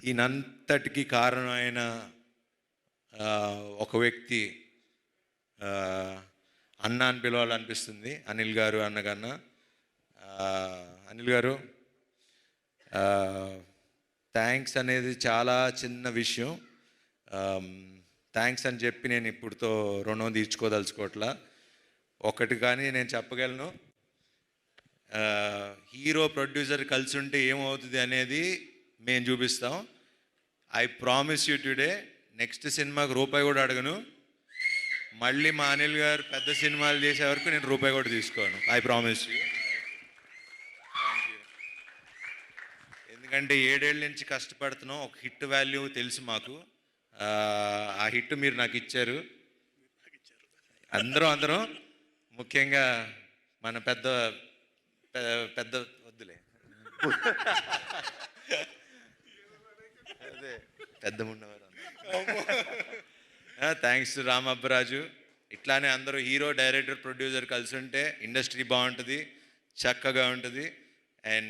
ఈనంతటికి కారణమైన ఒక వ్యక్తి అన్న అని పిలవాలనిపిస్తుంది. అనిల్ గారు అన్నకన్నా. అనిల్ గారు, థ్యాంక్స్ అనేది చాలా చిన్న విషయం. థ్యాంక్స్ అని చెప్పి నేను ఇప్పుడుతో రుణం తీర్చుకోదలుచుకోవట్లా. ఒకటి కానీ నేను చెప్పగలను, హీరో ప్రొడ్యూసర్ కలిసి ఉంటే ఏమవుతుంది అనేది మేము చూపిస్తాం. I promise you today, next సినిమాకి రూపాయి కూడా అడగను. మళ్ళీ మా అనిల్ గారు పెద్ద సినిమాలు చేసే వరకు నేను రూపాయి కూడా తీసుకోను. I promise you. ఎందుకంటే 7 ఏళ్ళ నుంచి కష్టపడుతున్నాం. ఒక హిట్ వాల్యూ తెలుసు మాకు. ఆ హిట్ మీరు నాకు ఇచ్చారు. అందరం ముఖ్యంగా మన పెద్ద వద్దులే, అదే పెద్ద ఉన్నవారు. Thanks to Ram Abbaraju. ఇట్లానే అందరూ హీరో, డైరెక్టర్, ప్రొడ్యూసర్ కలిసి ఉంటే ఇండస్ట్రీ బాగుంటుంది, చక్కగా ఉంటుంది. అండ్